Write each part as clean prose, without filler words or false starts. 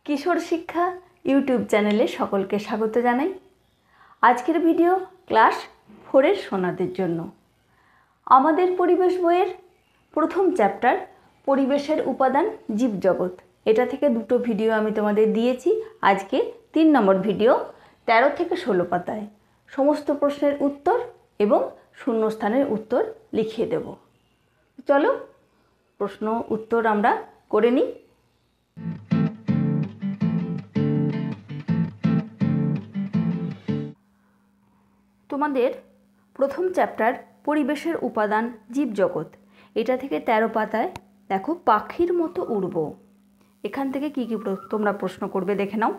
কিশোর শিক্ষা ইউটিউব চ্যানেলে সকলকে স্বাগত জানাই। আজকের ভিডিও ক্লাস 4-এর সোনাদের জন্য। আমাদের পরিবেশ বইয়ের প্রথম চ্যাপ্টার পরিবেশের উপাদান জীবজগৎ, এটা থেকে দুটো ভিডিও আমি তোমাদের দিয়েছি। আজকে 3 নম্বর ভিডিও 13 থেকে 16 পাতায় সমস্ত প্রশ্নের উত্তর এবং শূন্যস্থানের উত্তর লিখিয়ে দেব। চলো প্রশ্ন উত্তর আমরা করে নিই। তোমাদের প্রথম চ্যাপ্টার পরিবেশের উপাদান জীবজগৎ, এটা থেকে 13 পাতায় দেখো পাখির মতো উড়ব। এখান থেকে কি কি তোমরা প্রশ্ন করবে দেখে নাও।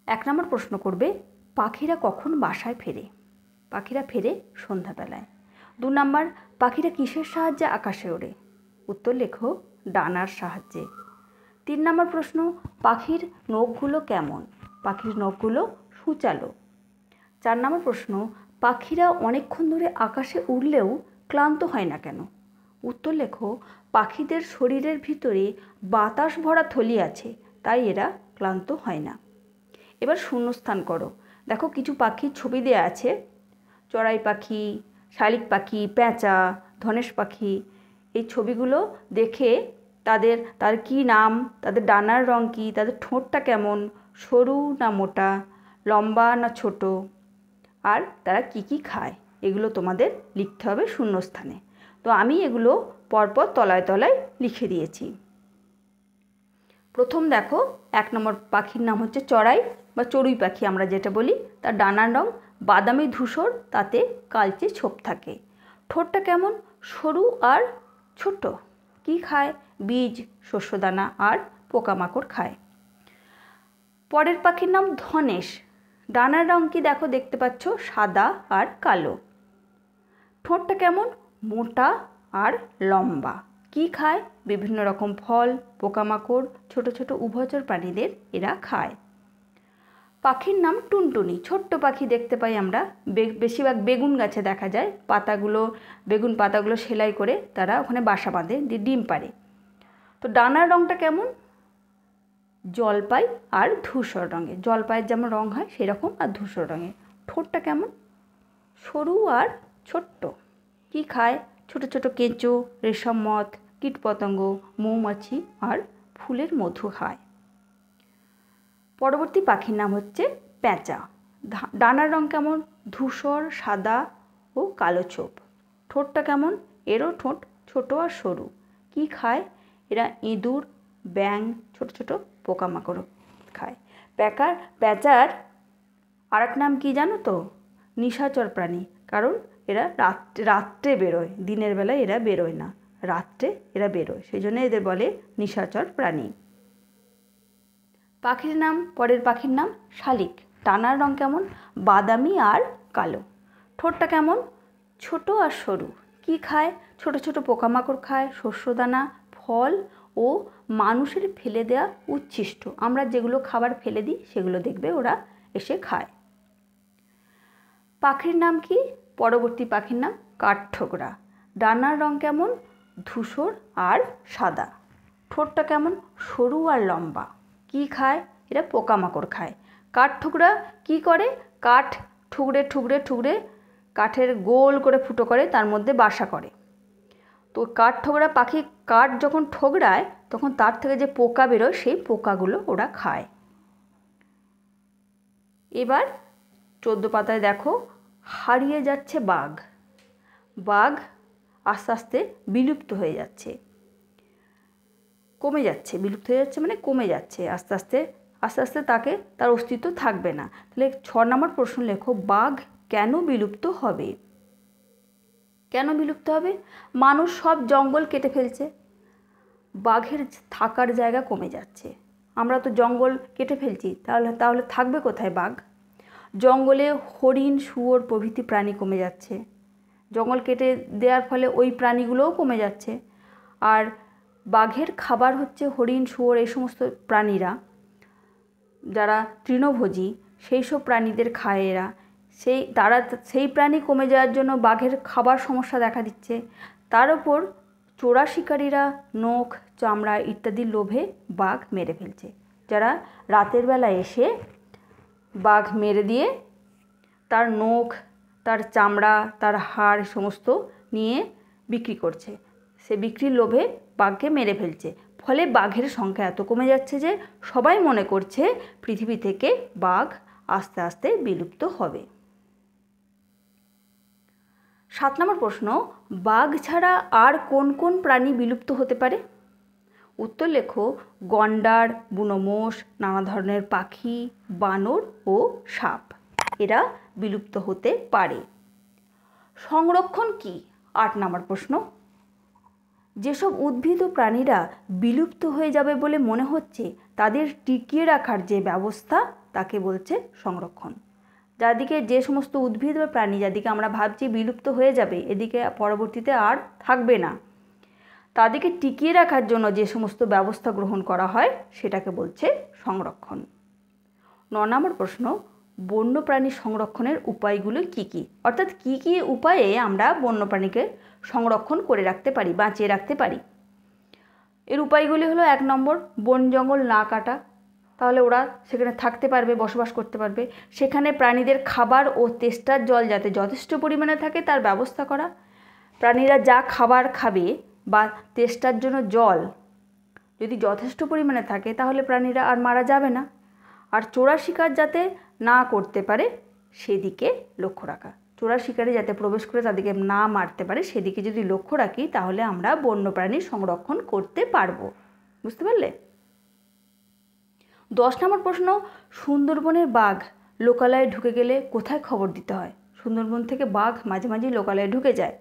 1 নম্বর প্রশ্ন করবে পাখিরা কখন বাসায় ফেরে? পাখিরা ফেরে সন্ধ্যাবেলায়। 2 নম্বর পাখিরা কিসের সাহায্যে আকাশে ওড়ে? উত্তর লেখো ডানার সাহায্যে। 3 নম্বর প্রশ্ন পাখির নখগুলো কেমন? পাখির নখগুলো সূচালো। 4 নম্বর প্রশ্ন পাখিরা অনেকক্ষণ ধরে আকাশে উড়লেও ক্লান্ত হয় না কেন? উত্তর লেখো পাখিদের শরীরের ভিতরে বাতাস ভরা থলি আছে, তাই এরা ক্লান্ত হয় না। এবার শূন্যস্থান করো। দেখো কিছু পাখির ছবি দেওয়া আছে, চড়াই পাখি, শালিক পাখি, পেঁচা, ধনেশ পাখি। এই ছবিগুলো দেখে তাদের কী নাম, তাদের ডানার রং কী, তাদের ঠোঁটটা কেমন, সরু না মোটা, লম্বা না ছোট, আর তারা কি কি খায়, এগুলো তোমাদের লিখতে হবে শূন্যস্থানে। তো আমি এগুলো পরপর তলায় তলায় লিখে দিয়েছি। প্রথম দেখো 1 নম্বর পাখির নাম হচ্ছে চড়াই বা চড়ুই পাখি আমরা যেটা বলি। তার ডানার রং বাদামি ধূসর, তাতে কালচে ছোপ থাকে। ঠোঁটটা কেমন? সরু আর ছোট। কি খায়? বীজ, শস্যদানা আর পোকামাকড় খায়। পরের পাখির নাম ধনেশ। ডানার রং কি দেখো, দেখতে পাচ্ছ সাদা আর কালো। ঠোঁটটা কেমন? মোটা আর লম্বা। কি খায়? বিভিন্ন রকম ফল, পোকামাকড়, ছোট ছোট উভচর প্রাণীদের এরা খায়। পাখির নাম টুনটুনি। ছোট্ট পাখি দেখতে পাই আমরা, বেশিরভাগ বেগুন গাছে দেখা যায়। বেগুন পাতাগুলো সেলাই করে তারা ওখানে বাসা বাঁধে, দিয়ে ডিম পাড়ে। তো ডানার রংটা কেমন? জলপাই আর ধূসর রঙের। জলপাইয়ের যেমন রং হয় সেরকম, আর ধূসর রঙের। ঠোঁটটা কেমন? সরু আর ছোট্ট। কি খায়? ছোট ছোট কেঁচো, রেশম মথ, কীটপতঙ্গ, মৌমাছি আর ফুলের মধু খায়। পরবর্তী পাখির নাম হচ্ছে পেঁচা। ডানার রং কেমন? ধূসর, সাদা ও কালো ছোপ। ঠোঁটটা কেমন? এরও ঠোঁট ছোট আর সরু। কি খায়? এরা ইঁদুর, ব্যাঙ, ছোট ছোট পোকামাকড় খায়। পেঁচার আর এক নাম কি জানো তো? নিশাচর প্রাণী। কারণ এরা রাত্রে বেরোয়, দিনের বেলায় এরা বেরোয় না, রাত্রে এরা বেরোয়, সেই জন্য এদের বলে নিশাচর প্রাণী। পরের পাখির নাম শালিক। ডানার রং কেমন? বাদামি আর কালো। ঠোঁটটা কেমন? ছোট আর সরু। কি খায়? ছোট ছোট পোকামাকড় খায়, শস্যদানা, ফল ও মানুষের ফেলে দেওয়া উচ্ছিষ্ট। আমরা যেগুলো খাবার ফেলে দিই সেগুলো দেখবে ওরা এসে খায়। পাখির নাম কি? পরবর্তী পাখির নাম কাঠঠোকরা। ডানার রং কেমন? ধূসর আর সাদা। ঠোঁটটা কেমন? সরু আর লম্বা। কি খায়? এরা পোকামাকড় খায়। কাঠঠোকরা কি করে? কাঠ ঠুকরে ঠুকরে ঠুকরে কাঠের গোল করে ফুটো করে, তার মধ্যে বাসা করে। তো কাঠঠোকরা পাখি কাঠ যখন ঠোকরায় তখন তার থেকে যে পোকা বেরোয় সেই পোকাগুলো ওরা খায়। এবার 14 পাতায় দেখো হারিয়ে যাচ্ছে বাঘ। বাঘ আস্তে আস্তে বিলুপ্ত হয়ে যাচ্ছে, কমে যাচ্ছে। বিলুপ্ত হয়ে যাচ্ছে মানে কমে যাচ্ছে আস্তে আস্তে আস্তে তার অস্তিত্ব থাকবে না। তাহলে 6 নম্বর প্রশ্ন লেখো বাঘ কেন বিলুপ্ত হবে? কেন বিলুপ্ত হবে? মানুষ সব জঙ্গল কেটে ফেলছে, বাঘের থাকার জায়গা কমে যাচ্ছে। আমরা তো জঙ্গল কেটে ফেলছি, তাহলে থাকবে কোথায় বাঘ? জঙ্গলে হরিণ, শুয়োর প্রভৃতি প্রাণী কমে যাচ্ছে। জঙ্গল কেটে দেওয়ার ফলে ওই প্রাণীগুলোও কমে যাচ্ছে। আর বাঘের খাবার হচ্ছে হরিণ, শুয়োর, এই সমস্ত প্রাণীরা যারা তৃণভোজী, সেই সব প্রাণীদের খায় এরা। সেই প্রাণী কমে যাওয়ার জন্য বাঘের খাবার সমস্যা দেখা দিচ্ছে। তার উপর চোরা শিকারীরা নখ, চামড়া ইত্যাদির লোভে বাঘ মেরে ফেলছে। যারা রাতের বেলা এসে বাঘ মেরে দিয়ে তার নখ, তার চামড়া, তার হাড় সমস্ত নিয়ে বিক্রি করছে, সে বিক্রির লোভে বাঘকে মেরে ফেলছে। ফলে বাঘের সংখ্যা এত কমে যাচ্ছে যে সবাই মনে করছে পৃথিবী থেকে বাঘ আস্তে আস্তে বিলুপ্ত হবে। 7 নম্বর প্রশ্ন, বাঘ ছাড়া আর কোন কোন প্রাণী বিলুপ্ত হতে পারে? উত্তর লেখো। গন্ডার, বুনো মোষ, নানা ধরনের পাখি, বানর ও সাপ এরা বিলুপ্ত হতে পারে। সংরক্ষণ কি? 8 নম্বর প্রশ্ন, যেসব উদ্ভিদ ও প্রাণীরা বিলুপ্ত হয়ে যাবে বলে মনে হচ্ছে তাদের টিকিয়ে রাখার যে ব্যবস্থা তাকে বলছে সংরক্ষণ। যাদিকে যে সমস্ত উদ্ভিদ বা প্রাণী যাদিকে আমরা ভাবছি বিলুপ্ত হয়ে যাবে, এদিকে পরবর্তীতে আর থাকবে না, তাদেরকে টিকিয়ে রাখার জন্য যে সমস্ত ব্যবস্থা গ্রহণ করা হয় সেটাকে বলছে সংরক্ষণ। 9 নম্বর প্রশ্ন, বন্যপ্রাণী সংরক্ষণের উপায়গুলো কি কি? অর্থাৎ কি কি উপায়ে আমরা বন্যপ্রাণীকে সংরক্ষণ করে রাখতে পারি, বাঁচিয়ে রাখতে পারি। এর উপায়গুলি হলো 1 নম্বর, বন জঙ্গল না কাটা, তাহলে ওরা সেখানে থাকতে পারবে, বসবাস করতে পারবে। সেখানে প্রাণীদের খাবার ও তেষ্টার জল যাতে যথেষ্ট পরিমাণে থাকে তার ব্যবস্থা করা। প্রাণীরা যা খাবার খাবে বা তেষ্টার জন্য জল যদি যথেষ্ট পরিমাণে থাকে তাহলে প্রাণীরা আর মারা যাবে না। আর চোরা শিকার যাতে না করতে পারে সেদিকে লক্ষ্য রাখা। চোরা শিকারে যাতে প্রবেশ করে তাদেরকে না মারতে পারে সেদিকে যদি লক্ষ্য রাখি তাহলে আমরা বন্যপ্রাণীর সংরক্ষণ করতে পারবো। বুঝতে পারলে? 10 নম্বর প্রশ্ন, সুন্দরবনের বাঘ লোকালয়ে ঢুকে গেলে কোথায় খবর দিতে হয়? সুন্দরবন থেকে বাঘ মাঝে মাঝে লোকালয়ে ঢুকে যায়,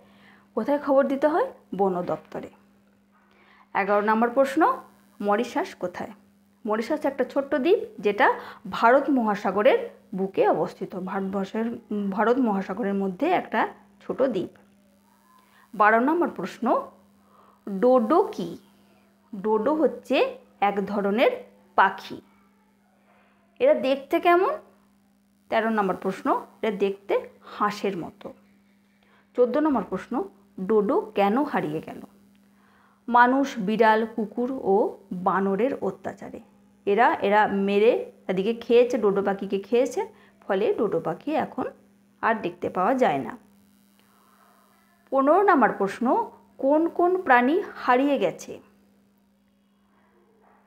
কোথায় খবর দিতে হয়? বন দপ্তরে। 11 নম্বর প্রশ্ন, মরিশাস কোথায়? মরিশাস একটা ছোট্ট দ্বীপ যেটা ভারত মহাসাগরের বুকে অবস্থিত, ভারত মহাসাগরের মধ্যে একটা ছোট দ্বীপ। 12 নম্বর প্রশ্ন, ডোডো কি? ডোডো হচ্ছে এক ধরনের পাখি। এরা দেখতে কেমন? 13 নম্বর প্রশ্ন, এরা দেখতে হাঁসের মতো। 14 নম্বর প্রশ্ন, ডোডো কেন হারিয়ে গেল? মানুষ, বিড়াল, কুকুর ও বানরের অত্যাচারে। এরা মেরে এদিকে খেয়েছে, ডোডো পাখিকে খেয়েছে, ফলে ডোডো পাখি এখন আর দেখতে পাওয়া যায় না। 15 নম্বর প্রশ্ন, কোন কোন প্রাণী হারিয়ে গেছে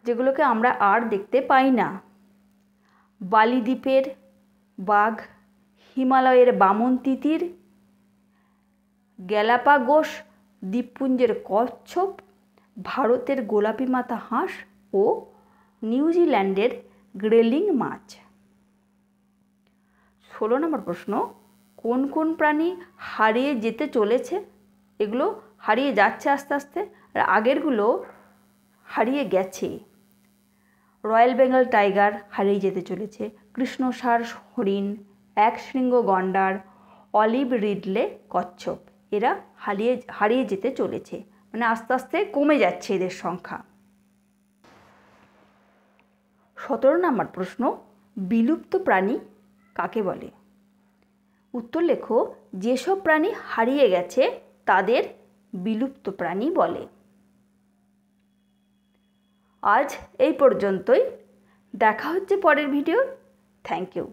যেগুলোকে আমরা আর দেখতে পাই না? বালি দ্বীপের বাঘ, হিমালয়ের বামন তিতির, গ্যালাপাগোস দ্বীপপুঞ্জের কচ্ছপ, ভারতের গোলাপি মাথা হাঁস ও নিউজিল্যান্ডের গ্রেলিং মাছ। 16 নম্বর প্রশ্ন, কোন কোন প্রাণী হারিয়ে যেতে চলেছে? এগুলো হারিয়ে যাচ্ছে আস্তে আস্তে, আর আগেরগুলো হারিয়ে গেছে। রয়্যাল বেঙ্গল টাইগার হারিয়ে যেতে চলেছে, কৃষ্ণসার হরিণ, একশৃঙ্গ গন্ডার, অলিভ রিডলে কচ্ছপ এরা হারিয়ে যেতে চলেছে, মানে আস্তে আস্তে কমে যাচ্ছে এদের সংখ্যা। 17 নম্বর প্রশ্ন, বিলুপ্ত প্রাণী কাকে বলে? উত্তর লেখো। যেসব প্রাণী হারিয়ে গেছে তাদের বিলুপ্ত প্রাণী বলে। আজ এই পর্যন্তই, দেখা হচ্ছে পরের ভিডিও। Thank you.